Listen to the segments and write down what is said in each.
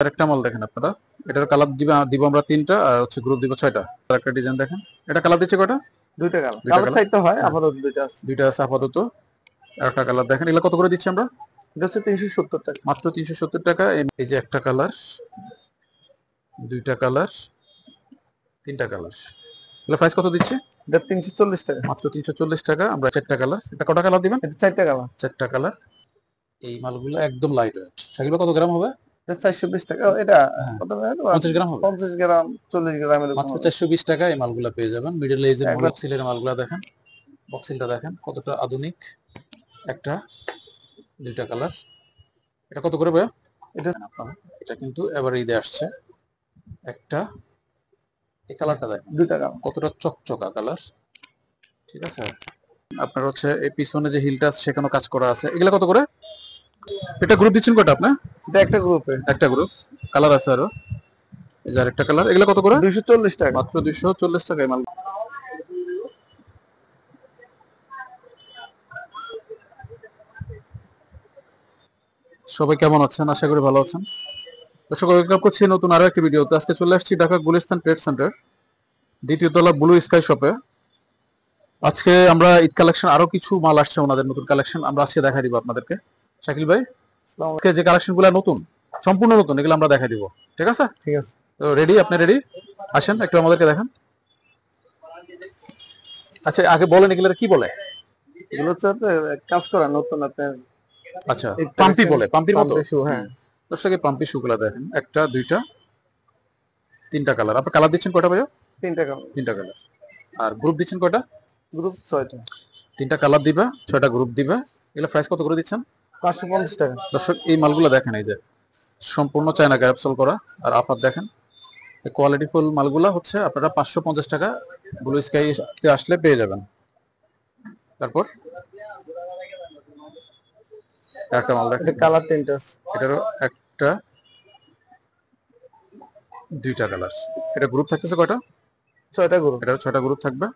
আরেকটা মাল দেখেন আপনারা, এটার কালার দিব আমরা তিনটা, আর হচ্ছে গ্রুপ দিব ছয়টা। একটা ডিজাইন দেখেন, এটা কালার দিচ্ছে কয়টা? দুইটা কালার, দুইটা কালার কালার, সাইড তো হয় আপাতত দুইটা আছে। দুইটা আছে আপাতত। একটা কালার দেখেন, এগুলো কত করে দিচ্ছি আমরা? এটা হচ্ছে 370 টাকা। মাত্র 370 টাকা। এই যে একটা কালার, দুইটা কালার, তিনটা কালার, এগুলো প্রাইস কত দিচ্ছি? এটা 340 টাকা। মাত্র 340 টাকা। আমরা চারটা কালার, এটা কটা কালার দিবেন? এটা চারটা কালার। চারটা কালার। এই মালগুলো একদম লাইট ওয়েট। সেগুলো কত গ্রাম হবে? এটা 420 টাকা। এটা হ্যাঁ, কত 50 গ্রাম হবে। 50 গ্রাম 40 গ্রাম এরকম মাত্র হবে। 420 টাকা এই মালগুলো পেয়ে যাবেন। মিডল এজের একবার বক্সিলের মালগুলো দেখেন, বক্সিলটা দেখেন কতটা আধুনিক। একটা, দুইটা কালার, এটা কত করে ভাইয়া? এটা আপনারা এটা কিন্তু এবার ঈদে আসছে। একটা, এই কালারটা দেখেন দুইটা কালার। কতটা চকচকা কালার, ঠিক আছে। আপনার হচ্ছে এই পিছনে যে হিলটা আছে সেখানেও কাজ করা আছে। এগুলা কত করে? এটা গ্রুপ দিচ্ছেন কয়টা আপনি? এটা একটা গ্রুপে একটা গ্রুপ। কালার আছে আরো, এই যে আরেকটা কালার। এগুলা কত করে? 240 টাকা। মাত্র 240 টাকা এই মাল। সবাই কেমন আছেন? আশা করি ভালো আছেন। দর্শক, ওয়েলকাম করছি নতুন আরো একটি ভিডিওতে। আজকে চলে আসছি ঢাকা গুলিস্তান ট্রেড সেন্টার, দ্বিতীয় তলা, ব্লু স্কাই শপে। আজকে আমরা ঈদ কালেকশন, আরো কিছু মাল আসছে ওনাদের নতুন কালেকশন, আমরা আজকে দেখা দিব আপনাদেরকে। শাকিল ভাই, আসসালামু আজকে যে কালেকশন গুলো নতুন, সম্পূর্ণ নতুন, এগুলো আমরা দেখা দিব, ঠিক আছে? ঠিক আছে। তো রেডি? আপনি রেডি? আসেন একটু আমাদেরকে দেখান। আচ্ছা, আগে বলেন এগুলো কি বলে? এগুলো হচ্ছে আপনার কাজ করা নতুন আপনার। আচ্ছা, এই পাম্পি কালেকশন বলে, পাম্পির মতো। পাম্পে শু, হ্যাঁ। দর্শক, এই পাম্পি শুগুলা দেখেন, একটা, দুইটা, তিনটা কালার। আপনি কালার দিচ্ছেন কয়টা ভাইয়া? তিনটা কালার। তিনটা কালার। আর গ্রুপ দিচ্ছেন কয়টা? গ্রুপ 6টা। তিনটা কালার দিবা, ছয়টা গ্রুপ দিবা। এগুলো প্রাইস কত করে দিচ্ছেন? 550 টাকা। দর্শক, এই মালগুলো দেখেন, এই যে সম্পূর্ণ চায়না ক্যাপসুল করা। আর আফার দেখেন, কোয়ালিটি ফুল মালগুলা হচ্ছে আপনারা 550 টাকা ব্লু স্কাই আসলে পেয়ে যাবেন। তারপর একটা মাল দেখেন, এটা কালার তিনটা আছে। এটারও একটা, দুইটা কালার। এটা গ্রুপ থাকতেছে কয়টা? 6টা গ্রুপ। এটা ছয়টা গ্রুপ থাকবে।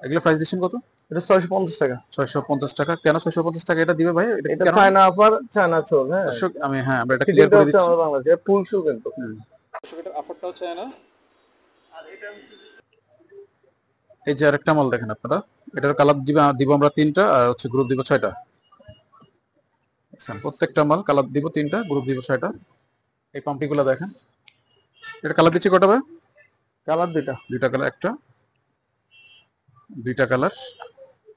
এগুলো প্রাইস দিচ্ছেন কত? এটা 650 টাকা। 650 টাকা। কেন 650 টাকা এটা দিবে ভাই? এটা এটা কেন? চায়না অফার, চায়না চল, হ্যাঁ। দর্শক, হ্যাঁ, আমরা এটা ক্লিয়ার ফিটিংটা করে হচ্ছে দিচ্ছি। আমাদের বাংলাদেশে ফুল শু কিন্তু। দর্শক, এটার অফারটাও চায়না। আর এটা হচ্ছে এই যে আরেকটা মাল দেখেন আপনারা, এটার কালার দিব আমরা তিনটা, আর হচ্ছে গ্রুপ দিব ছয়টা। প্রত্যেকটা মাল কালার দিব তিনটা, গ্রুপ দিব ছয়টা। এই পাম্পিগুলো দেখেন, এটা কালার দিচ্ছি কটা ভাই? কালার দুইটা। দুইটা কালার, একটা, দুইটা কালার।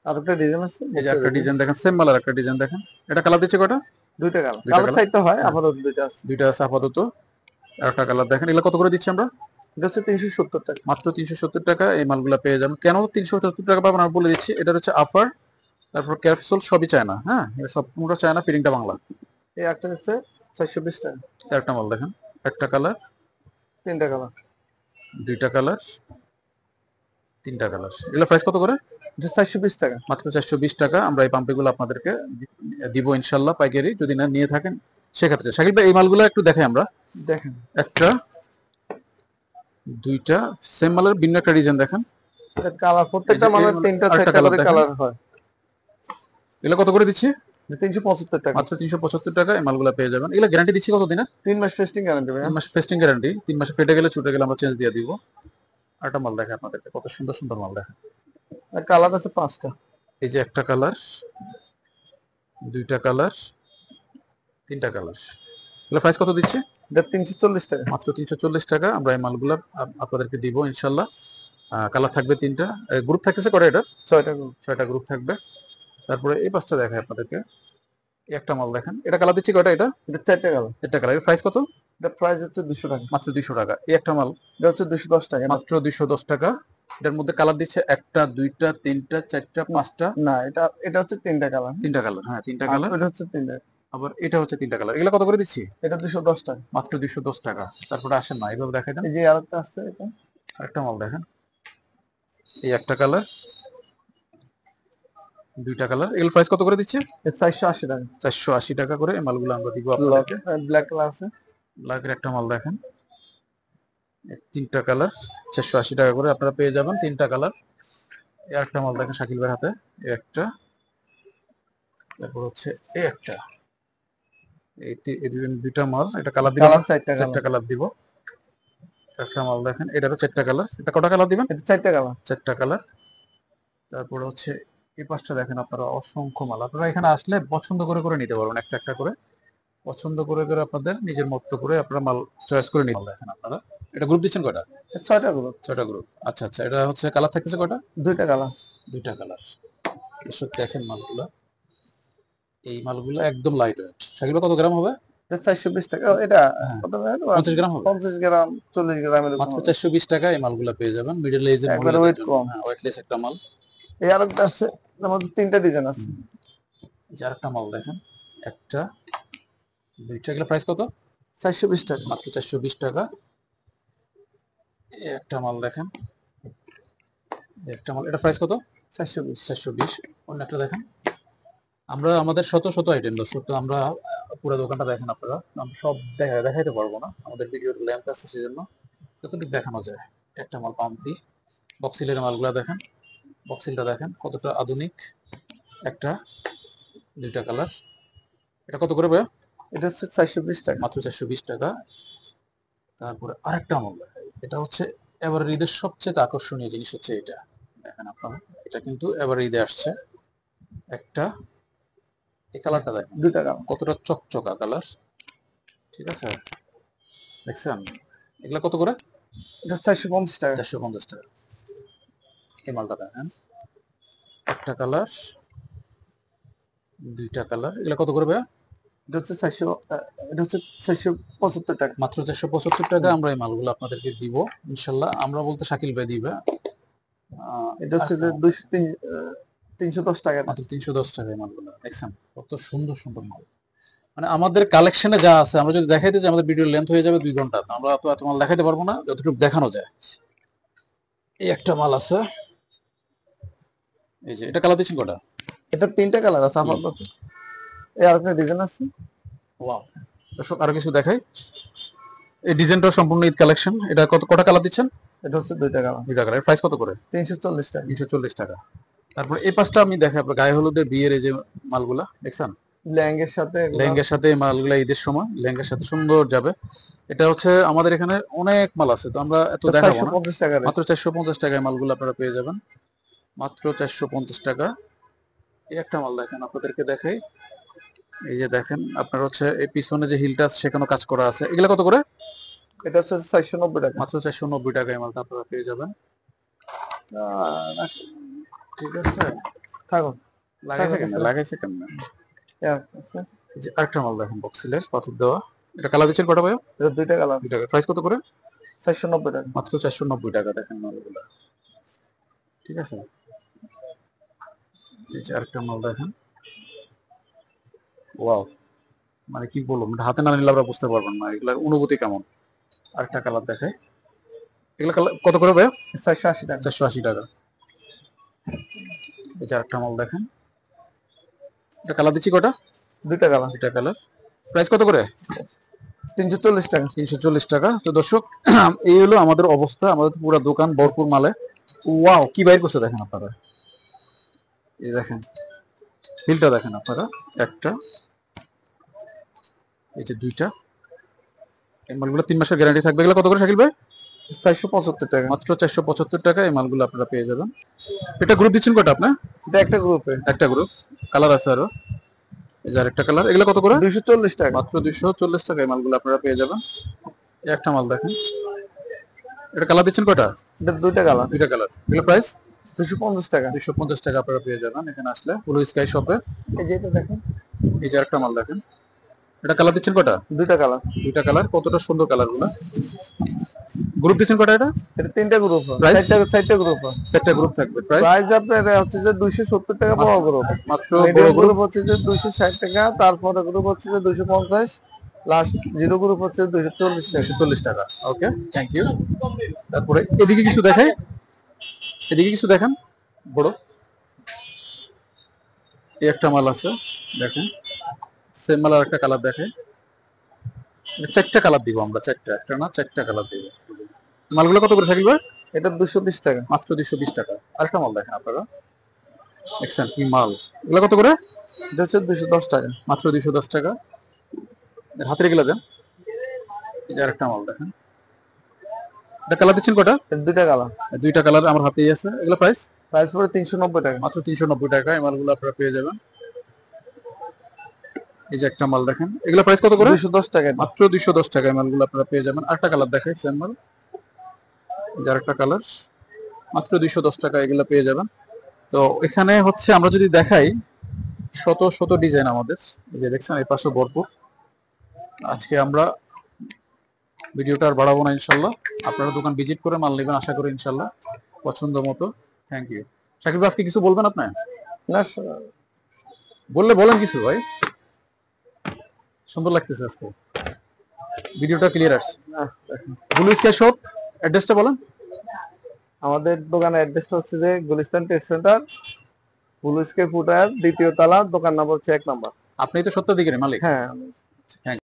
আর একটা ডিজাইন আছে, এই যে একটা ডিজাইন দেখেন, সেম মালের একটা ডিজাইন দেখেন, এটা কালার দিচ্ছে কটা? দুইটা কালার। দুইটা কালার কালার, সাইড তো হয় আপাতত দুইটা আছে। দুইটা আছে আপাতত। একটা কালার দেখেন, এগুলো কত করে দিচ্ছি আমরা? এটা হচ্ছে 370 টাকা। মাত্র 370 টাকা এই মালগুলো পেয়ে যাবেন। কেন 370 টাকা পাবেন আমি বলে দিচ্ছি। এটা হচ্ছে আফার, তারপর ক্যাপসুল সবই চায়না, হ্যাঁ, এটা সব পুরো চায়না, ফিটিংটা বাংলা। এই একটা হচ্ছে 420 টাকা। একটা মাল দেখেন, একটা কালার, তিনটা কালার। দুইটা কালার, তিনটা কালার। এগুলো প্রাইস কত করে? এটা 420 টাকা। মাত্র 420 টাকা। আমরা এই পাম্পগুলো আপনাদেরকে দিব ইনশাল্লাহ পাইকারি, যদি না নিয়ে থাকেন সেক্ষেত্রে। শাকিব ভাই, এই মালগুলো একটু দেখাই আমরা। দেখেন একটা, দুইটা, সেম মালের ভিন্ন একটা ডিজাইন দেখেন। এটা কালার প্রত্যেকটা মানে তিনটা আরেকটা চারটা করে দেখেন। কালার হয়। এগুলো কত করে দিচ্ছি? 375 টাকা। মাত্র 375 টাকা এই মালগুলো পেয়ে যাবেন। এগুলো গ্যারান্টি দিচ্ছি কত দিনের? 3 মাস টেস্টিং গ্যারান্টি ভাই। 3 মাস ফেস্টিং গ্যারান্টি। 3 মাসে ফেটে গেলে ছুটে গেলে আমরা চেঞ্জ দিয়ে দিব। আরেকটা মাল দেখেন আপনাদেরকে, কত সুন্দর সুন্দর মাল দেখেন। আর কালার আছে 5টা। এই যে একটা কালার, দুইটা কালার, তিনটা কালার। এগুলো প্রাইস কত দিচ্ছি? এটা 340 টাকা। মাত্র 340 টাকা। আমরা এই মালগুলো আপনাদেরকে দিব ইনশাল্লাহ। কালার থাকবে তিনটা, গ্রুপ থাকতেছে কটা? এটা 6টা গ্রুপ। ছয়টা গ্রুপ থাকবে। তারপরে এই পাঁচটা দেখায় আপনাদেরকে। এই একটা মাল দেখেন, এটা কালার দিচ্ছি কয়টা? এটা এটা চারটা কালার। এটা কালার। এর প্রাইস কত? এটা প্রাইস হচ্ছে 200 টাকা। মাত্র 200 টাকা। এই একটা মাল, এটা হচ্ছে 210 টাকা। মাত্র 210 টাকা। এটার মধ্যে কালার দিচ্ছে একটা, দুইটা, তিনটা, চারটা, পাঁচটা। না, এটা হচ্ছে তিনটা কালার। তিনটা কালার, হ্যাঁ, তিনটা আর কালার। এটা হচ্ছে তিনটা। আবার এটা হচ্ছে তিনটা কালার। এগুলো কত করে দিচ্ছি? এটা 210 টাকা। মাত্র 210 টাকা। তারপরে আসেন না, এইভাবে দেখাই দেন। এই যে আরেকটা আছে, এটা আরেকটা মাল দেখেন, এই একটা কালার, দুইটা কালার। এগুলো প্রাইস কত করে দিচ্ছে? 480 টাকা। 480 টাকা করে এই মালগুলো আমরা দিব আপনাদেরকে। ব্ল্যাক কালার আছে। ব্ল্যাকের একটা মাল দেখেন, তিনটা কালার, 480 টাকা করে আপনারা পেয়ে যাবেন, তিনটা কালার। এই একটা মাল দেখেন শাকিল ভাইয়ের হাতে, এই একটা, তারপর হচ্ছে এই একটা, এই দুইটা মাল, এটা কালার দিব, কালার চারটা চারটা কালার। কালার দিব। একটা মাল দেখেন, এটারও চারটা কালার। এটা কটা কালার দিবেন? এটা চারটা কালার। চারটা কালার। তারপরে হচ্ছে এই পাশটা দেখেন আপনারা, অসংখ্য মাল। আপনারা এখানে আসলে পছন্দ করে করে নিতে পারবেন, একটা একটা করে পছন্দ করে করে আপনাদের নিজের মতো করে আপনারা মাল চয়েস করে নিতে। দেখেন আপনারা, এটা গ্রুপ দিচ্ছেন কয়টা? ছয়টা গ্রুপ। ছয়টা গ্রুপ। আচ্ছা আচ্ছা, এটা হচ্ছে কালার থাকতেছে কয়টা? দুইটা কালার। দুইটা কালার। এসব দেখেন মালগুলা, এই মালগুলো একদম লাইট ওয়েট। সেগুলো কত গ্রাম হবে? এটা 420 টাকা। এটা হ্যাঁ, কত গ্রাম? 50 গ্রাম হবে। 50 গ্রাম 40 গ্রাম এরকম মাত্র হবে। 420 টাকা এই মালগুলা পেয়ে যাবেন মিডল এজের একবারে মহিলাদের ওয়েট জন্য। কম। হ্যাঁ, ওয়েটলেস একটা মাল। এই আরেকটা আছে, এর মধ্যে তিনটা ডিজাইন আছে। এই যে আরেকটা মাল দেখেন, একটা দুইটা, এগুলো প্রাইস কত? 420 টাকা। মাত্র 420 টাকা। এই একটা মাল দেখেন, এই একটা মাল, এটা প্রাইস কত? 420। 420। অন্য একটা দেখেন। আমরা আমাদের শত শত আইটেম দর্শক, তো আমরা পুরো দোকানটা দেখেন আপনারা, আমরা সব দেখাইতে পারবো না, আমাদের ভিডিওর লেন্থ আছে, সেজন্য যতটুকু দেখানো যায়। একটা মাল পাম্পি, বক্সিলের মালগুলা দেখেন, বক্সিলটা দেখেন কতটা আধুনিক। একটা, দুইটা কালার। এটা কত করে ভাইয়া? এটা হচ্ছে 420 টাকা। মাত্র 420 টাকা। তারপরে আরেকটা মাল দেখাই, এটা হচ্ছে এবার ঈদের সবচেয়ে আকর্ষণীয় জিনিস হচ্ছে এটা। দেখেন আপনারা, এটা কিন্তু এবার ঈদে আসছে। একটা, এই কালারটা দেখেন, দুইটা কালার। কতটা চকচকা কালার, ঠিক আছে? দেখছেন এগুলা কত করে? এটা 450 টাকা। 450 টাকা। এই মালটা দেখেন, একটা কালার, দুইটা কালার, এগুলা কত করে ভাইয়া? এটা হচ্ছে 400, এটা হচ্ছে 475 টাকা। মাত্র 475 টাকা আমরা এই মালগুলো আপনাদেরকে দিব ইনশাল্লাহ। আমরা বলতে শাকিল ভাই দিবে। এটা হচ্ছে যে 310 টাকা। মাত্র 310 টাকা এই মালগুলো। দেখছেন কত সুন্দর সুন্দর মাল। মানে আমাদের কালেকশনে যা আছে, আমরা যদি দেখাইতে যাই আমাদের ভিডিও লেন্থ হয়ে যাবে 2 ঘন্টা, তো আমরা তো এত মাল দেখাইতে পারবো না, যতটুকু দেখানো যায়। এই একটা মাল আছে, এই যে এটা কালার দিচ্ছেন কটা? এটা তিনটা কালার আছে আপাতত। এই আরেকটা ডিজাইন আছে। ওয়াও, দর্শক আরো কিছু দেখাই। এই ডিজাইনটা সম্পূর্ণ ঈদ কালেকশন। এটা কটা কালার দিচ্ছেন? এটা হচ্ছে দুইটা কালার। দুইটা কালার। প্রাইস কত করে? 340 টাকা। 340 টাকা। তারপর এই পাশটা আমি দেখাই, আপনার গায়ে হলুদের বিয়ের এই যে মালগুলা দেখছেন, লেহেঙ্গার সাথে লেহেঙ্গার সাথে এই মালগুলা ঈদের সময় লেহেঙ্গার সাথে সুন্দর যাবে। এটা হচ্ছে আমাদের এখানে অনেক মাল আছে, তো আমরা এত দেখাবো না। 450 টাকা রেট। মাত্র 450 টাকায় মালগুলো আপনারা পেয়ে যাবেন, মাত্র 450 টাকা। এই একটা মাল দেখেন, আপনাদেরকে দেখাই। এই যে দেখেন আপনার হচ্ছে এই পিছনে যে হিলটা আছে সেখানেও কাজ করা আছে। এগুলা কত করে? এটা হচ্ছে 490 টাকা। মাত্র 490 টাকায় মালটা আপনারা পেয়ে যাবেন। ঠিক আছে, থাকো। লাগাইছে কেন? লাগাইছে কেন? এই যে আরেকটা মাল দেখেন, বক্সিলের পাথর দেওয়া। এটা কালার দিচ্ছেন কটা ভাইয়া? এটা দুইটা কালার। দুই টাকা। প্রাইস কত করে? 490 টাকা। মাত্র 490 টাকা। দেখেন মালগুলা, ঠিক আছে? এই যে আরেকটা মাল দেখেন, ওয়াও, মানে কি বলবো, হাতে না নিলে আমরা বুঝতে পারবেন না এগুলার অনুভূতি কেমন। আরেকটা কালার দেখায়, এগুলা কালার কত করে ভাইয়া? 480 টাকা। 480 টাকা। এই যে আরেকটা মাল দেখেন, এটা কালার দিচ্ছি কটা? দুইটা কালার। এটা কালার। প্রাইস কত করে? 340 টাকা। 340 টাকা। তো দর্শক এই হলো আমাদের অবস্থা, আমাদের তো পুরো দোকান ভরপুর মালে। ওয়াও, কি বাইর করছে দেখেন আপনারা, এই দেখেন হিলটা দেখেন আপনারা, একটা, এই যে দুইটা। এই মালগুলো 3 মাসের গ্যারান্টি থাকবে। এগুলো কত করে শাকিল ভাই? 475 টাকা। মাত্র 475 টাকা এই মালগুলো আপনারা পেয়ে যাবেন। এটা গ্রুপ দিচ্ছেন কটা আপনি? এটা একটা গ্রুপে। একটা গ্রুপ। কালার আছে আরো, এই যে আরেকটা কালার। এগুলো কত করে? 240 টাকা। মাত্র 240 টাকা এই মালগুলো আপনারা পেয়ে যাবেন। এই একটা মাল দেখেন, এটা কালার দিচ্ছেন কয়টা? এটা দুইটা কালার। দুইটা কালার। এগুলো প্রাইস 250 টাকা। 250 টাকা আপনারা পেয়ে যাবেন এখানে আসলে ব্লু স্কাই শপে। এই যে এটা দেখেন, এই যে আরেকটা মাল দেখেন, এটা কালার দিচ্ছেন কয়টা? দুইটা কালার। দুইটা কালার। কতটা সুন্দর কালারগুলো। গ্রুপ দিচ্ছেন কয়টা? এটা এটা তিনটা গ্রুপ। Price? চারটা গ্রুপ। চারটা গ্রুপ থাকবে। প্রাইস প্রাইস আপনার হচ্ছে যে 270 টাকা বড় গ্রুপ। মাত্র বড় মিডিয়াম গ্রুপ গ্রুপ হচ্ছে যে 260 টাকা, তারপরে গ্রুপ হচ্ছে যে 250, লাস্ট জিরো গ্রুপ হচ্ছে 240 টাকা। 240 টাকা। ওকে, থ্যাংক ইউ। তারপরে এদিকে কিছু দেখাই, এদিকে কিছু দেখেন বড়। এই একটা মাল আছে দেখেন, সেম মাল আর একটা কালার দেখে। চারটা কালার দিব আমরা, চারটা, একটা না চারটা কালার দিব। মালগুলো কত করে শাকিল ভাই? এটা 220 টাকা। মাত্র 220 টাকা। আরেকটা মাল দেখেন আপনারা, দেখছেন কি মাল, এগুলো কত করে? এটা হচ্ছে 210 টাকা। মাত্র 210 টাকা। এর হাতের এগুলো দেন। এই যে আরেকটা মাল দেখেন, এটা কালার দিচ্ছেন কটা? এর দুইটা কালার। দুইটা কালার আমার হাতেই আছে। এগুলো প্রাইস প্রাইস পড়ে 390 টাকা। মাত্র 390 টাকা। এই মালগুলো আপনারা পেয়ে যাবেন। এই যে একটা মাল দেখেন, এগুলো প্রাইস কত করে? 210 টাকা। মাত্র 210 টাকা। এই মালগুলো আপনারা পেয়ে যাবেন। আরেকটা কালার দেখাই, সেম মাল। এই যে আরেকটা কালার, মাত্র 210 টাকা এগুলো পেয়ে যাবেন। তো এখানে হচ্ছে আমরা যদি দেখাই, শত শত ডিজাইন আমাদের, এই যে দেখছেন এই পাশে ভরপুর। আজকে আমরা ভিডিওটা আর বাড়াবো না, ইনশাল্লাহ আপনারা দোকান ভিজিট করে মাল নেবেন আশা করি ইনশাল্লাহ পছন্দ মতো। Thank you. শাকিব ভাই, আজকে কিছু বলবেন আপনি? না বললে বলেন কিছু ভাই, সুন্দর লাগতেছে আজকে, ভিডিওটা ক্লিয়ার আসছে। ব্লু স্কাই শপ, অ্যাড্রেসটা বলেন। আমাদের দোকানের অ্যাড্রেসটা হচ্ছে যে Gulistan trade centre, blue sky footwear, দ্বিতীয় তলা, দোকান নাম্বার হচ্ছে 1 নাম্বার। আপনি তো 70 দিকের মালিক? হ্যাঁ। থ্যাংক